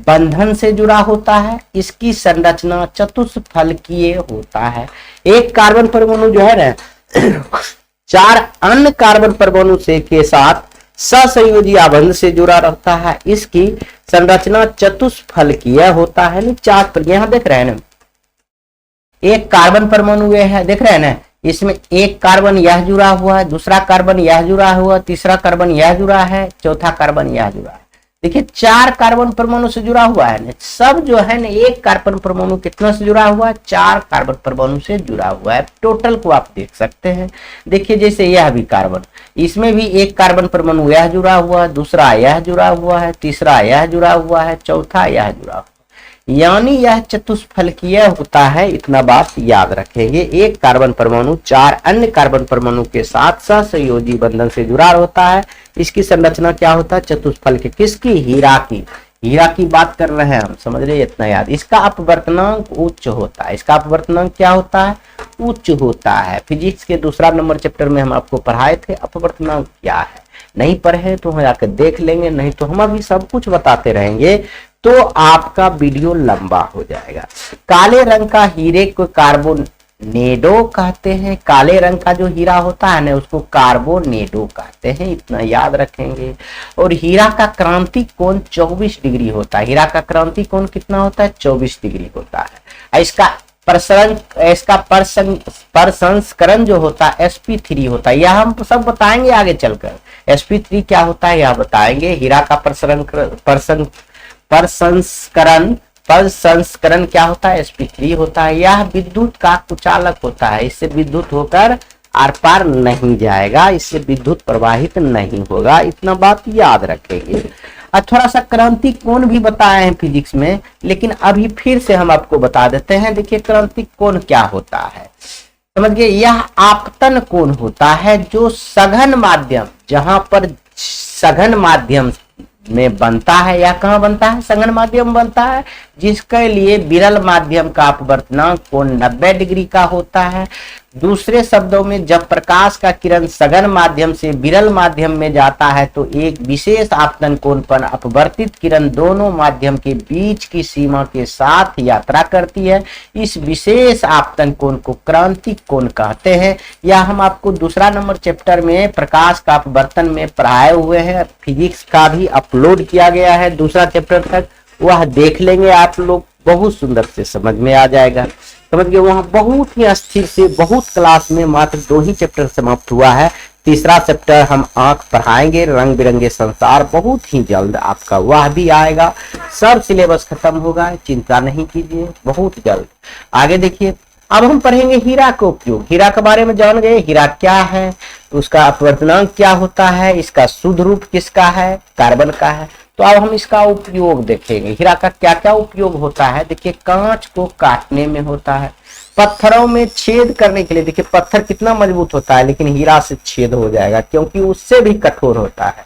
बंधन से जुड़ा होता है। इसकी संरचना चतुष्फलकीय होता है। एक कार्बन परमाणु जो है ना 4 अन्य कार्बन परमाणु से के साथ सहसंयोजी आबंध से जुड़ा रहता है। इसकी संरचना चतुष्फलकीय होता है। यहाँ देख रहे हैं ना, एक कार्बन परमाणु ये है, देख रहे हैं ना, इसमें एक कार्बन यह जुड़ा हुआ है, दूसरा कार्बन यह जुड़ा हुआ, तीसरा कार्बन यह जुड़ा है, चौथा कार्बन यह जुड़ा है। देखिए 4 कार्बन परमाणु से जुड़ा हुआ है ना, सब जो है ना एक कार्बन परमाणु कितना से जुड़ा हुआ है, 4 कार्बन परमाणु से जुड़ा हुआ है। टोटल को आप देख सकते हैं। देखिए जैसे यह भी कार्बन, इसमें भी एक कार्बन परमाणु यह जुड़ा हुआ है, दूसरा यह जुड़ा हुआ है, तीसरा यह जुड़ा हुआ है, चौथा यह जुड़ा हुआ है, यानी यह चतुष्फलकीय होता है। इतना बात याद रखेंगे। एक कार्बन परमाणु 4 अन्य कार्बन परमाणु के साथ सहसंयोजी बंधन से जुड़ा होता है। इसकी संरचना क्या होता है, चतुष्फलकीय। किसकी, हीरा की। हीरा की बात कर रहे हैं हम, समझ रहे, इतना याद। इसका अपवर्तनांक उच्च होता है। इसका अपवर्तनांक क्या होता है, उच्च होता है। फिजिक्स के दूसरा नंबर चैप्टर में हम आपको पढ़ाए थे अपवर्तनांक क्या है। नहीं पढ़े तो हम जाकर देख लेंगे, नहीं तो हम अभी सब कुछ बताते रहेंगे तो आपका वीडियो लंबा हो जाएगा। काले रंग का हीरे को कार्बोनेडो कहते हैं। काले रंग का जो हीरा होता है ना, उसको कार्बोनेडो कहते हैं, इतना याद रखेंगे। और हीरा का क्रांतिक कोण 24 डिग्री होता है। हीरा का क्रांतिक कोण कितना होता है, 24 डिग्री होता है। इसका प्रसंस्करण जो होता है sp3 होता है। यह हम सब बताएंगे आगे चलकर। sp3 क्या होता है यह बताएंगे। हीरा का प्रसंस्करण क्या होता है, sp3 होता है। यह विद्युत का कुचालक होता है। इससे विद्युत होकर आर पार नहीं जाएगा, इससे विद्युत प्रवाहित नहीं होगा। इतना बात याद रखेंगे। और थोड़ा सा क्रांतिक कोण भी बताए हैं फिजिक्स में, लेकिन अभी फिर से हम आपको बता देते हैं। देखिए क्रांतिक कोण क्या होता है, समझ गए। यह आपतन कोण होता है जो सघन माध्यम, जहां पर सघन माध्यम में बनता है, या कहां बनता है, सघन माध्यम बनता है, जिसके लिए विरल माध्यम का अपवर्तनांक कोण 90 डिग्री का होता है। दूसरे शब्दों में जब प्रकाश का किरण सघन माध्यम से विरल माध्यम में जाता है तो एक विशेष आपतन कोण पर अपवर्तित किरण दोनों माध्यम के बीच की सीमा के साथ यात्रा करती है। इस विशेष आपतन कोण को क्रांतिक कोण कहते हैं। यह हम आपको दूसरा नंबर चैप्टर में प्रकाश का अपवर्तन में पढ़ाए हुए हैं। फिजिक्स का भी अपलोड किया गया है दूसरा चैप्टर तक, वह देख लेंगे आप लोग, बहुत सुंदर से समझ में आ जाएगा। समझ गए। वहां बहुत ही अस्थिर से बहुत क्लास में मात्र 2 ही चैप्टर समाप्त हुआ है। तीसरा चैप्टर हम आंख पढ़ाएंगे, रंग बिरंगे संसार, बहुत ही जल्द आपका वह भी आएगा। सब सिलेबस खत्म होगा, चिंता नहीं कीजिए, बहुत जल्द। आगे देखिए, अब हम पढ़ेंगे हीरा का उपयोग। हीरा के बारे में जान गए, हीरा क्या है, उसका अपवर्तनांक क्या होता है, इसका शुद्ध रूप किसका है, कार्बन का है। तो अब हम इसका उपयोग देखेंगे। हीरा का क्या क्या उपयोग होता है। देखिए कांच को काटने में होता है, पत्थरों में छेद करने के लिए। देखिए पत्थर कितना मजबूत होता है, लेकिन हीरा से छेद हो जाएगा क्योंकि उससे भी कठोर होता है।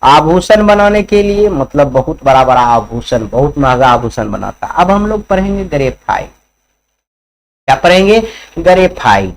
आभूषण बनाने के लिए, मतलब बहुत बड़ा बड़ा आभूषण, बहुत महंगा आभूषण बनाता है। अब हम लोग पढ़ेंगे ग्रेफाइट। क्या पढ़ेंगे, ग्रेफाइट।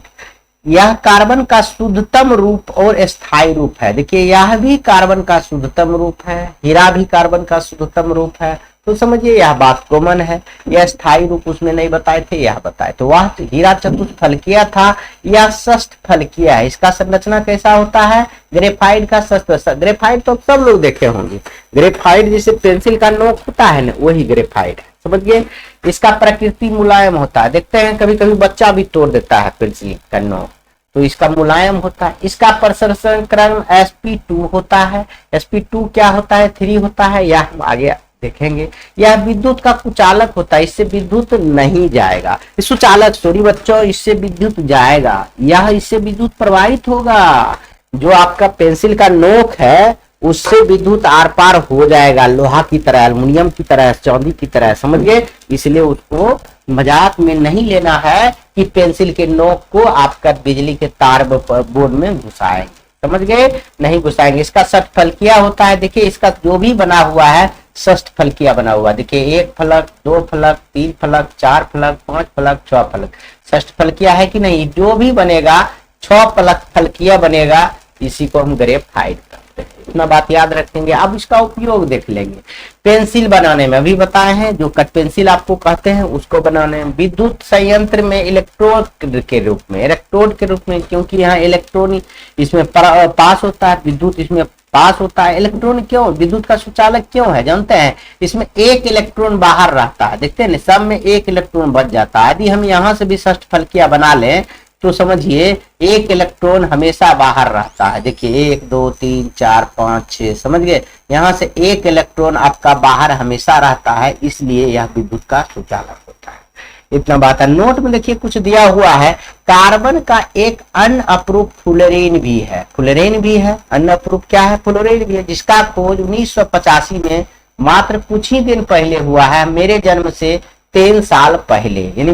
यह कार्बन का शुद्धतम रूप और स्थायी रूप है। देखिए यह भी कार्बन का शुद्धतम रूप है, हीरा भी कार्बन का शुद्धतम रूप है। तो समझिए यह बात कॉमन है। यह स्थायी रूप उसमें नहीं बताए थे, यह बताए। तो वह हीरा चतुष्फलकीय था, यह षष्ठफलकीय है। इसका संरचना कैसा होता है, ग्रेफाइट का षष्ठ। ग्रेफाइट तो सब लोग देखे होंगे। ग्रेफाइट जैसे पेंसिल का नोक होता है ना, वही ग्रेफाइट है, समझ गए। इसका प्रकृति मुलायम होता है। देखते हैं कभी कभी बच्चा भी तोड़ देता है पेंसिल का नोक, तो इसका मुलायम होता है। इसका प्रसंस्करण sp2 होता है। sp2 क्या होता है? 3 होता है, या हम आगे देखेंगे। यह विद्युत का कुचालक होता है, इससे विद्युत नहीं जाएगा। सुचालक, सॉरी बच्चों, इससे विद्युत जाएगा, यह इससे विद्युत प्रवाहित होगा। जो आपका पेंसिल का नोक है उससे विद्युत आर पार हो जाएगा, लोहा की तरह, एल्युमिनियम की तरह, चांदी की तरह, समझ गए। इसलिए उसको मजाक में नहीं लेना है कि पेंसिल के नोक को आपका बिजली के तार बोर्ड में घुसाएंगे, समझ गए, नहीं घुसाएंगे। इसका षटफलकिया होता है। देखिए इसका जो भी बना हुआ है षटफलकिया बना हुआ, देखिए 1 फलक, 2 फलक, 3 फलक, 4 फलक, 5 फलक, 6 फलक, षटफलकिया है कि नहीं। जो भी बनेगा 6 फलक फलकिया बनेगा, इसी को हम ग्रेफाइट करते हैं। इतना बात याद रखेंगे। अब इसका उपयोग देख लेंगे। पेंसिल बनाने में अभी बताए हैं, जो कट पेंसिल आपको कहते हैं उसको बनाने में। विद्युत संयंत्र में इलेक्ट्रोड के रूप में, इलेक्ट्रोड के रूप में, क्योंकि यहाँ इलेक्ट्रॉन इसमें पास होता है, विद्युत इसमें पास होता है। इलेक्ट्रॉन क्यों विद्युत का सुचालक क्यों है जानते हैं? इसमें एक इलेक्ट्रॉन बाहर रहता है, देखते हैं ना, सब में एक इलेक्ट्रॉन बच जाता है। यदि हम यहाँ से भी षटफलकिया बना लें तो समझिए एक इलेक्ट्रॉन हमेशा बाहर रहता है। देखिए 1 2 3 4 5 6, समझ गए। यहाँ से एक इलेक्ट्रॉन आपका बाहर हमेशा रहता है, इसलिए यह विद्युत का सुचालक होता है। इतना बात है। नोट में देखिए कुछ दिया हुआ है, कार्बन का एक अनअप्रूव फ्लोरीन भी है। फ्लोरीन भी है, अनअप्रूव क्या है? फ्लोरीन भी है, जिसका खोज 1985 में मात्र कुछ ही दिन पहले हुआ है, मेरे जन्म से 3 साल पहले, यानी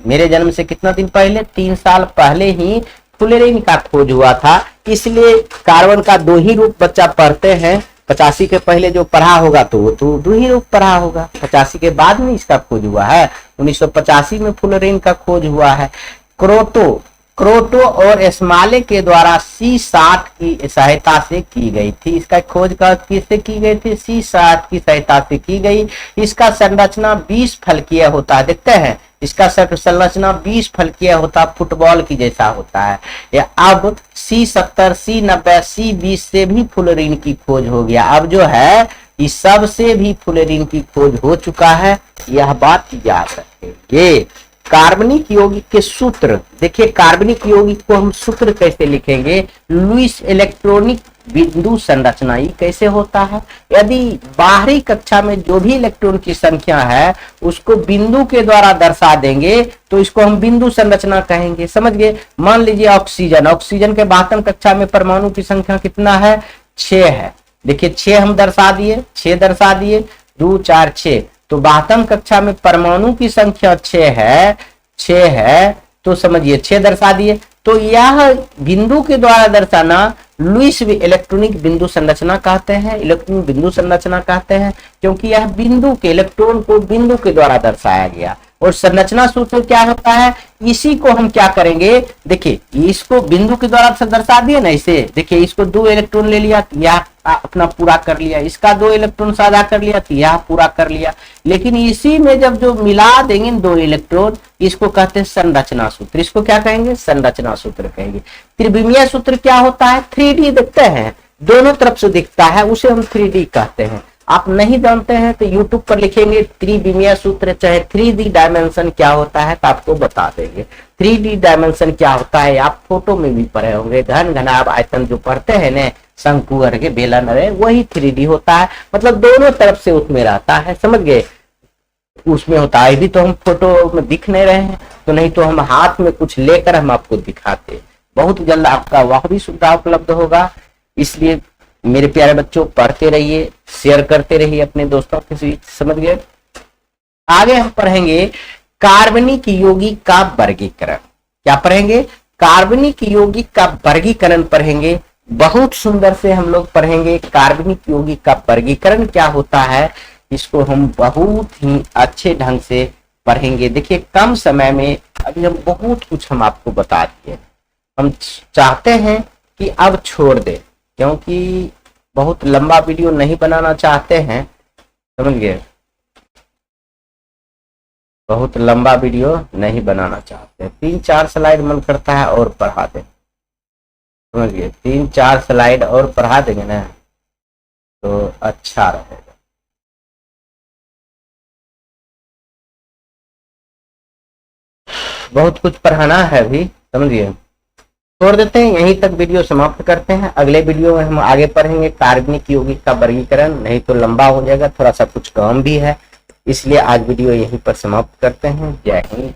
मेरे जन्म से कितना दिन पहले? 3 साल पहले ही फ्लोरीन का खोज हुआ था। इसलिए कार्बन का 2 ही रूप बच्चा पढ़ते हैं। 85 के पहले जो पढ़ा होगा तो वो तो 2 ही रूप पढ़ा होगा। 85 के बाद में इसका खोज हुआ है, 1985 में फ्लोरीन का खोज हुआ है। क्रोटो और एस्माले के द्वारा C60 की सहायता से की गई थी। इसका खोज किससे की गई थी? C60 की सहायता से की गई। इसका संरचना 20 फलकीय होता है, देखते हैं इसका संरचना 20 फलकीय होता, फुटबॉल की जैसा होता है। या अब C70, C90, C20 से भी फ्लोरीन की खोज हो गया। अब जो है इस सब से भी फ्लोरीन की खोज हो चुका है, यह बात याद रखेंगे। कार्बनिक यौगिक के सूत्र देखिए, कार्बनिक यौगिक को हम सूत्र कैसे लिखेंगे? लुईस इलेक्ट्रॉनिक बिंदु संरचना। ये कैसे होता है? यदि बाहरी कक्षा में जो भी इलेक्ट्रॉन की संख्या है उसको बिंदु के द्वारा दर्शा देंगे तो इसको हम बिंदु संरचना कहेंगे, समझ गए। मान लीजिए ऑक्सीजन के 72 कक्षा में परमाणु की संख्या कितना है? 6 है। देखिए 6 हम दर्शा दिए, 6 दर्शा दिए, 2 4 6, तो 72 कक्षा में परमाणु की संख्या 6 है, तो समझिए 6 दर्शा दिए। तो यह बिंदु के द्वारा दर्शाना लुईस इलेक्ट्रॉनिक बिंदु संरचना कहते हैं, इलेक्ट्रॉनिक बिंदु संरचना कहते हैं, क्योंकि यह बिंदु के इलेक्ट्रॉन को बिंदु के द्वारा दर्शाया गया। और संरचना सूत्र क्या होता है? इसी को हम क्या करेंगे? देखिए इसको बिंदु के द्वारा दर्शा दिए ना, इसे देखिए, इसको 2 इलेक्ट्रॉन ले लिया, यह अपना पूरा कर लिया, इसका 2 इलेक्ट्रॉन साझा कर लिया तो यह पूरा कर लिया। लेकिन इसी में जब जो मिला देंगे 2 इलेक्ट्रॉन, इसको कहते हैं संरचना सूत्र। इसको क्या कहेंगे? संरचना सूत्र कहेंगे। त्रिविमीय सूत्र क्या होता है? 3D देखते हैं, दोनों तरफ से दिखता है, उसे हम 3D कहते हैं। आप नहीं जानते हैं तो YouTube पर लिखेंगे त्रिविमीय सूत्र, चाहे 3D डायमेंशन क्या होता है तो आपको बता देंगे। 3D डायमेंशन क्या होता है आप फोटो में भी पढ़े होंगे। घन घनाभ आयतन जो पढ़ते हैं ना, शंकु के बेलन रहे, वही 3D होता है, मतलब दोनों तरफ से उसमें रहता है, समझ गए, उसमें होता है। भी तो हम फोटो में दिख नहीं रहे हैं, तो नहीं तो हम हाथ में कुछ लेकर हम आपको दिखाते। बहुत जल्द आपका वह भी सुविधा उपलब्ध होगा। इसलिए मेरे प्यारे बच्चों पढ़ते रहिए, शेयर करते रहिए अपने दोस्तों के साथ, समझ गए। आगे हम पढ़ेंगे कार्बनिक यौगिक का वर्गीकरण। क्या पढ़ेंगे? कार्बनिक यौगिक का वर्गीकरण पढ़ेंगे। बहुत सुंदर से हम लोग पढ़ेंगे कार्बनिक यौगिक का वर्गीकरण क्या होता है, इसको हम बहुत ही अच्छे ढंग से पढ़ेंगे। देखिए कम समय में अभी हम बहुत कुछ हम आपको बता दिए। हम चाहते हैं कि अब छोड़ दें, क्योंकि बहुत लंबा वीडियो नहीं बनाना चाहते हैं, समझ गए, बहुत लंबा वीडियो नहीं बनाना चाहते। 3-4 स्लाइड मन करता है और पढ़ा दें, समझ गए, 3-4 स्लाइड और पढ़ा देंगे ना तो अच्छा रहेगा। बहुत कुछ पढ़ाना है अभी, समझिए। छोड़ देते हैं, यहीं तक वीडियो समाप्त करते हैं। अगले वीडियो में हम आगे पढ़ेंगे कार्बनिक यौगिक का वर्गीकरण, नहीं तो लंबा हो जाएगा, थोड़ा सा कुछ काम भी है, इसलिए आज वीडियो यहीं पर समाप्त करते हैं। जय हिंद।